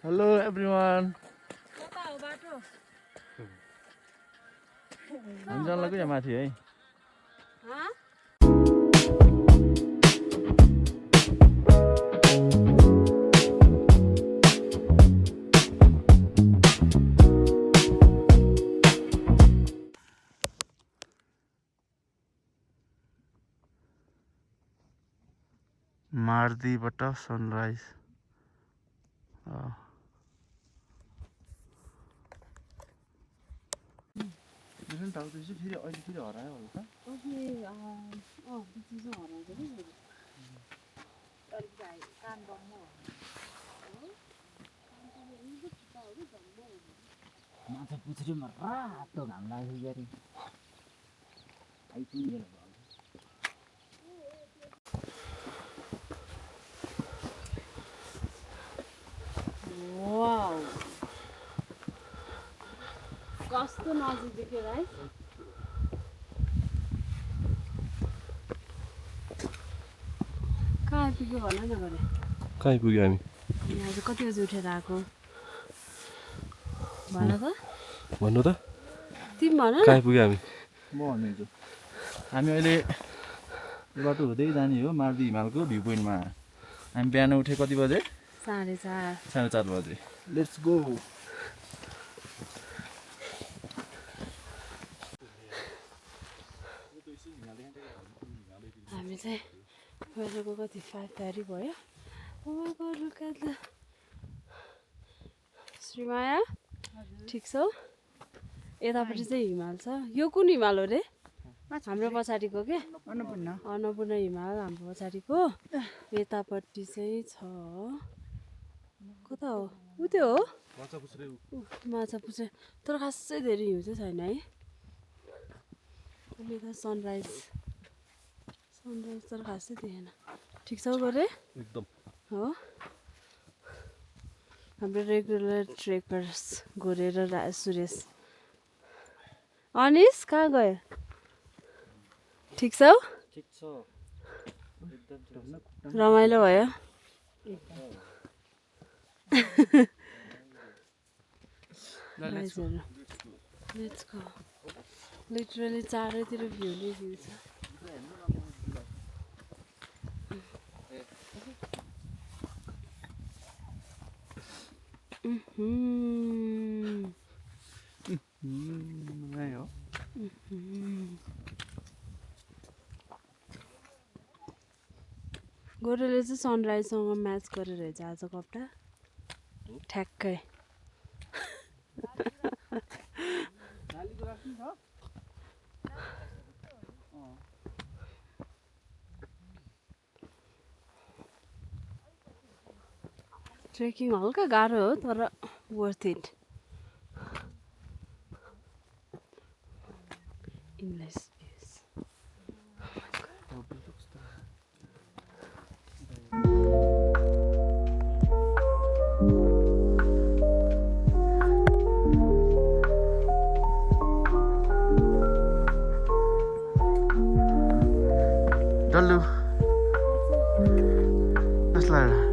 Hello everyone. कता हो बाटो? हामी जान लाग्यो यहाँ माथि है। हाँ? मार्दीबाट सनराइज। फेरि अहिले हरायो होला त। बिचमा हराउँछ नि फेरि। अलिक कान बन्द हो। माछा पुछ्रीमा रातो घाम लाग्यो गरी आइपुग्यो वाउ कस्तो नजिक देख्यो है। कहाँ आइपुग्यो भन न गरे। कहाँ आइपुग्यो हामी? यहाँ चाहिँ कति बजी उठेर आएको भन त। भन्नु त तिमी भन कहाँ न। आइपुग्यो हामी? म भनिदिन्छु। हामी अहिले यो बाटो हुँदै जाने हो मार्दी हिमालको भ्यू पोइन्टमा। हामी बिहान उठे कति बजे? 4:30। 4:30 बजे। Let's go. हामी चाहिँ गएको कति 5:30 भयो। Oh my god look at the Shreemaya ठिक छौ? यतापट्टि चाहिँ हिमाल छ। यो कुन हिमाल हो रे? हाम्रो पछाडिको के? अन्नपूर्ण हिमाल हाम्रो पछाडिको। यतापट्टि चाहिँ छ कता हो? उ त्यो हो? माछा पुछ्रे। तर खासै धेरै हिउँ चाहिँ छैन है। अनि यता सनराइज तर खासै देखेन। ठिक छ गरे? एकदम हो हाम्रो रेगुलर ट्रेकर्स गोरे र सुरेश। अनिस कहाँ गयो? ठिक छौ? ठिक छ एकदम रमाइलो भयो। Let's go. लिटरली चारैतिर भ्यू नै भ्यू छ। गोरेले चाहिँ सनराइजसँग म्याच गरेर हेर्छ आजको हप्ता ठ्याक्कै। ट्रेकिङ हल्का गाह्रो हो तर वर्थ इट। इङ्ग्लिस डल्लु कस्तो लाग्यो?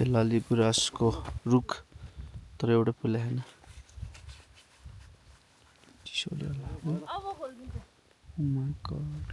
चाहिँ लाली गुराँसको रुख तर एउटा फुल आएन चिसोले होला Oh my God.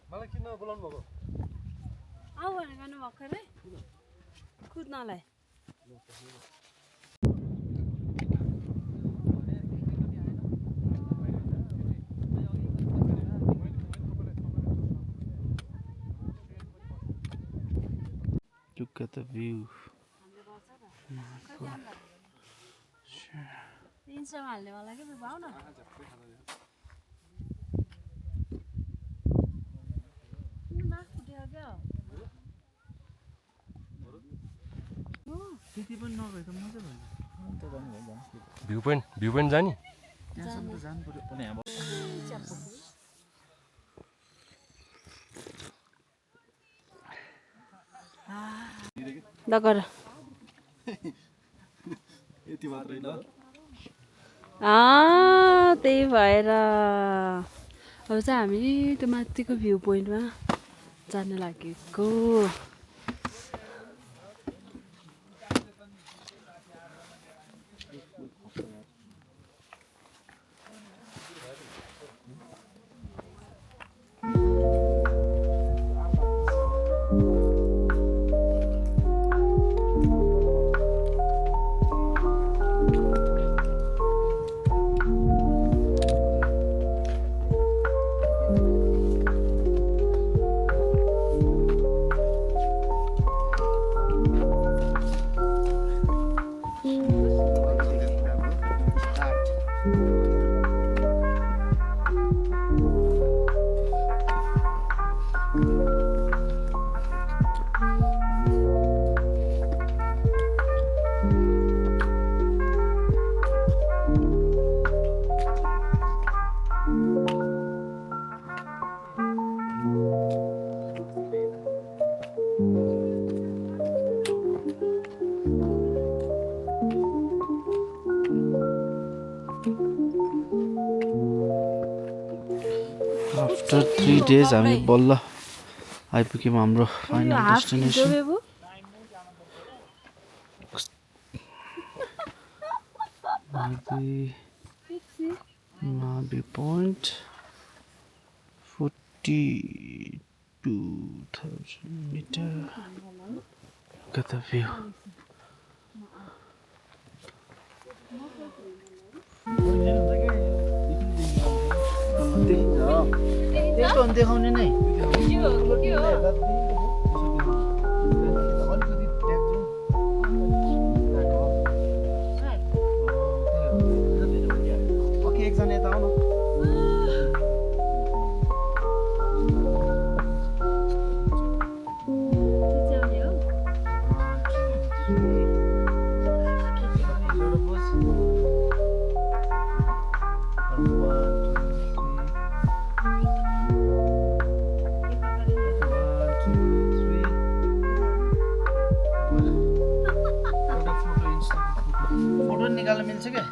मलाई किन बोलाउनु भएको आऊ भनेर गर्नु भर्खरै कुद्नलाई Look at the view. इन्स्टामा हाल्ने वाला के भाउ न त्यति पनि नभए त मजा भयो भ्यू पोइन्ट जाने त्यहाँसम्म त जानु पर्यो पनि अब ल गर यति मात्रै ल त्यही भएर अब चाहिँ हामी त्यो माथिको भ्यू पोइन्टमा जान लागेको After 3 days हामी बल्ल आइपुग्यौँ हाम्रो final destination Mabi Point 42,000 meter. Look at the view. त्यस्तो देखाउने नै ओके एकजना यता आउनु फोटो निकाल्न मिल्छ क्या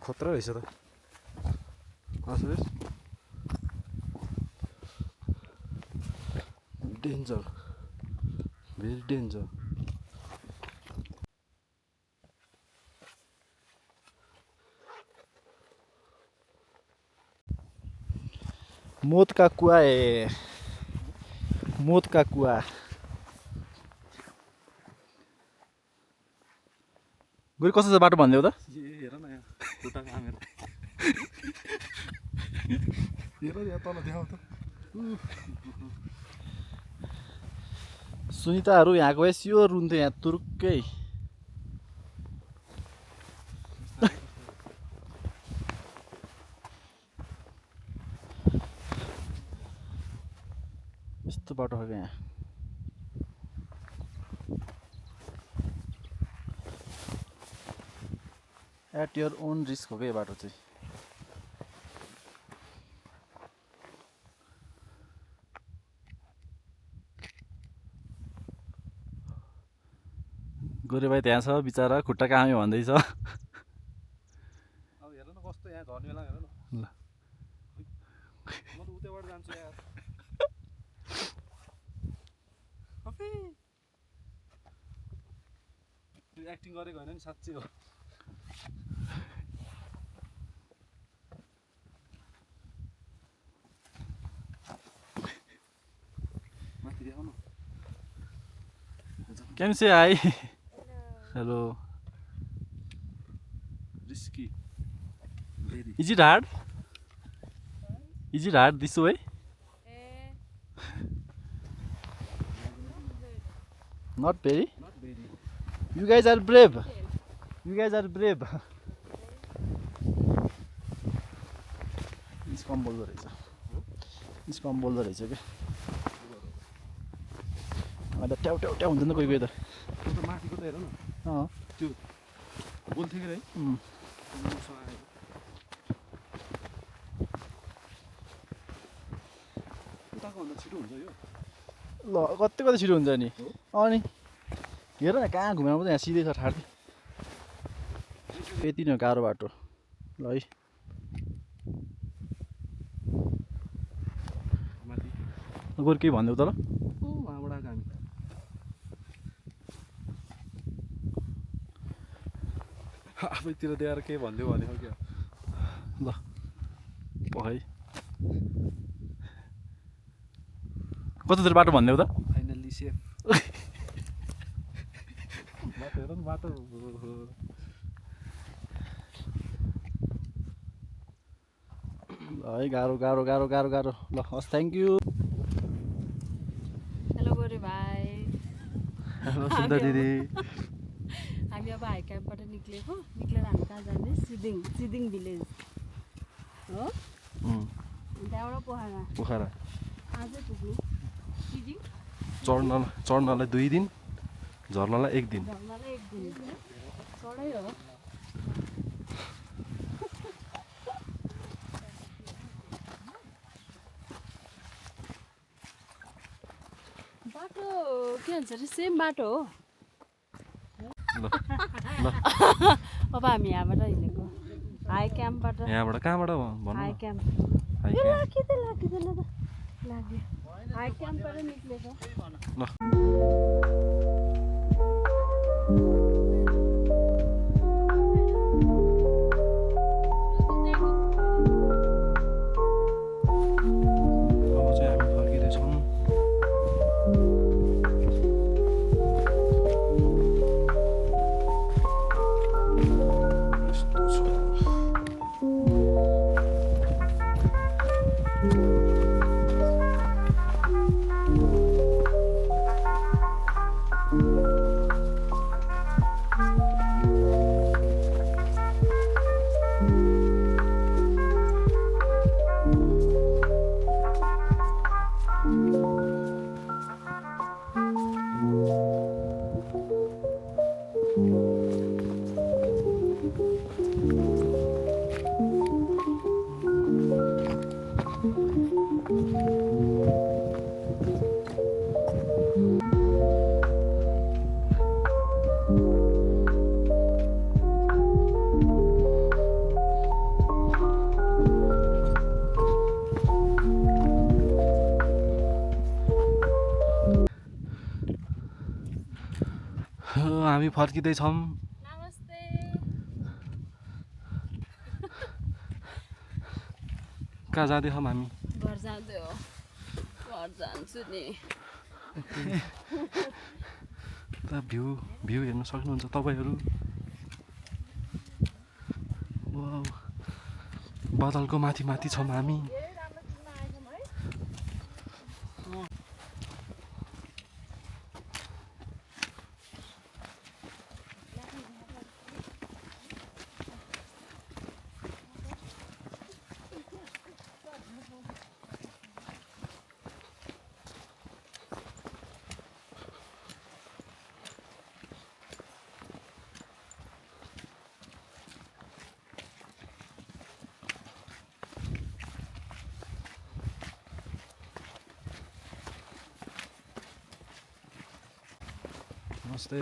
खतरा रहेछ त सुरेश डेन्जर भेरी डेन्जर मौत का कुआ है मौत का कुआ गरी कस्तो छ बाटो भनिदेऊ त हेर न यहाँ खुट्टा कामेर हेर यहाँ तल देखाउ त सुनिताहरू यहाँको भए सियो रुन्थ्यो यहाँ तुरुक्कै यस्तो बाटो हो क्या यहाँ एट योर ओन रिस्क हो क्या यो बाटो चाहिँ गोरे भाइ त्यहाँ छ बिचरा खुट्टा काम्यो भन्दैछ अब हेर न कस्तो यहाँ झर्ने बेला हेर न ल म त उतैबाट जान्छु यार त्यो एक्टिङ गरेको होइन नि साँच्चै हो माथि देखाउ न Can you say hi? Hello. Risky very Is it hard? Is it hard this way? Not very. Not very You guys are brave. You guys are brave. It's कम बोल्दो रहेछ क्या अन्त ट्याउ ट्याउ ट्याउ हुन्छ नि त कोही कोही त त्यो त माथिको त हेर न अँ त्यो बोल्थ्यो कि है मसँग आएको उताको भन्दा छिटो हुन्छ यो ल कति कति छिटो हुन्छ नि अनि हेर न कहाँ घुमेर मात्रै यहाँ सिधै छ ठाडी यति नै हो गाह्रो बाटो ल है माथि गोरु केही भनिदेऊ त ल उहाँबाट आएको हामी आफैतिर देखाएर केही भनिदियो भने हो क्या ल है कतातिर बाटो भनिदेऊ त फाइनल्ली सेफ बाटो हेर न बाटो है गाह्रो गाह्रो गाह्रो गाह्रो गाह्रो ल हस् थ्याङ्क यू हेलो गोरे भाइ हेलो सुन्दर दिदी हामी अब हाई क्याम्पबाट निक्लेको निक्लेर हामी कहाँ जाने सिदिङ भिलेज हो त्यहाँबाट पोखरा आजै पुग्नु सिदिङ चढ्नलाई 2 दिन झर्नलाई 1 दिन झर्नलाई 1 दिन चढै हो बाटो के भन्छ अरे सेम बाटो हो ल अब हामी यहाँबाट हिँडेको हाई क्याम्पबाट यहाँबाट कहाँबाट भन्नु हाई न क्याम्प हाई ए क्याम्प। लाग्यो हाई क्याम्पबाट निक्लेको ल अब चाहिँ हामी फर्किँदैछौँ यस्तो छ हामी फर्किँदैछौँ नमस्ते कहाँ जाँदैछौँ हामी घर जाँदै हो घर जान्छु नि भ्यू हेर्न सक्नुहुन्छ तपाईँहरू वाउ बादलको माथि माथि छौँ हामी नमस्ते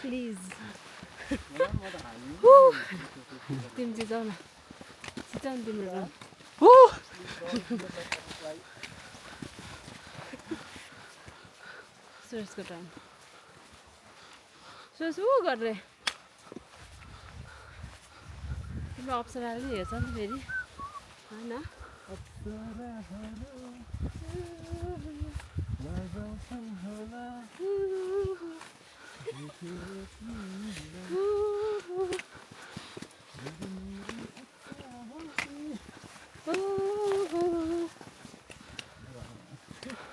प्लिज तिमी चाहिँ जाऊ न छिटाउनु तिम्रो रन सुरेशको टर्न सुरेश ऊ गरेर तिम्रो अप्सराले नि हेर्छ नि फेरि होइन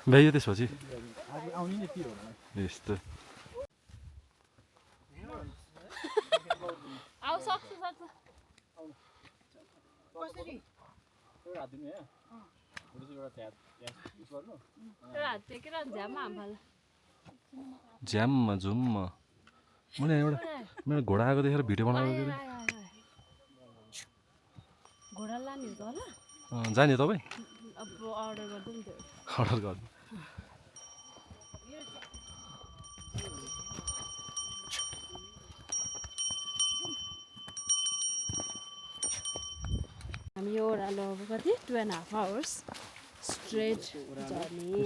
भ्याइयो त्यसपछि यस्तो आऊ सक्छ सक्छ एउटा हात टेकेर झ्याममा हाम फाल्नु ज्याममा जाउँ म मैले एउटा मेरो घोडा आएको देखेर भिडियो बनाएको थिएँ घोडा लाने हो त होला जाने तपाईँ अब अर्डर गरिदिउँ नि त्यो अर्डर गर्नु हामी यो ओह्रालो अब कति 2.5 hours straight journey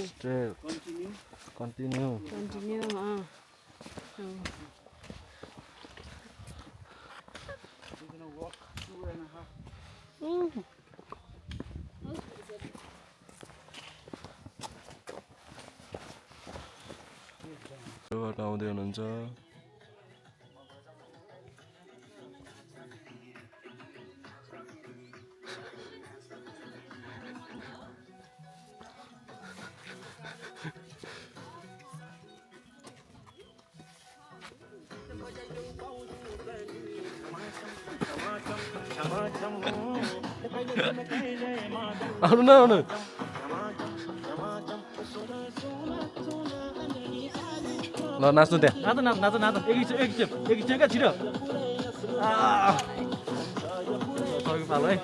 continue continue आउँदै हुनुहुन्छ आउनु न आउनु ल नाच्नु त्यहाँ नाच नाच एक स्टेप क्या छिटो तपाईँको पालो है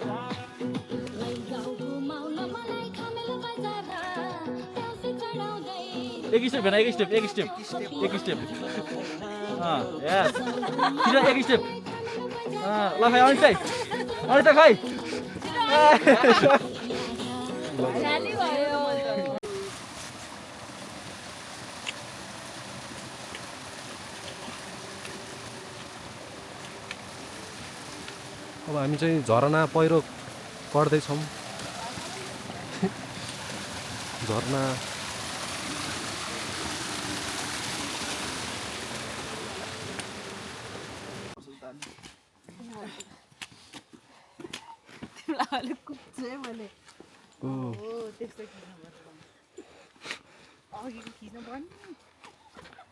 एक स्टेप हेर्न एक स्टेप यस छिटो एक स्टेप ल खाइ अनिता खाइ अब हामी चाहिँ झरना पहिरो गर्दैछौँ झरना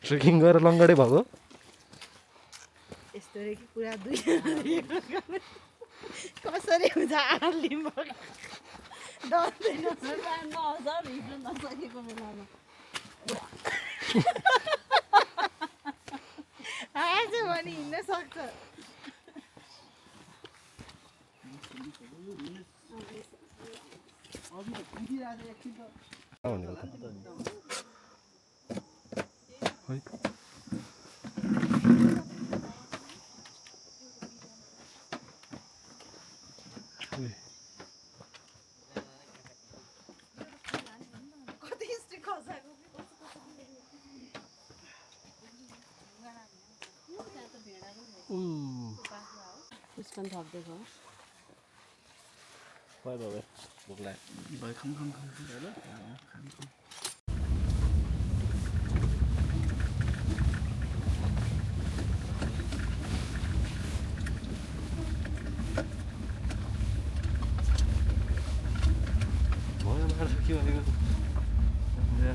ट्रेकिङ गरेर लङ्गडै भएको यस्तो रे कि पुरा दुई कसरी हुन्छ आलिम डर्दैन नसकेको बेलामा आज भने हिँड्न सक्छ पुष्पन थप्दैको भोक लाग्यो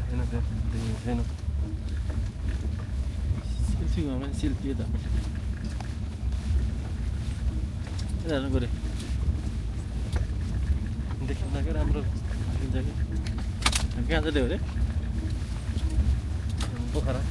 छैन छैन सिल्की घरमा सिल्की यतापट्टि यता हेर्नु पऱ्यो देखिँदा क्या राम्रो देखिन्छ कि कहाँ चाहिँ त्यो अरे पोखरा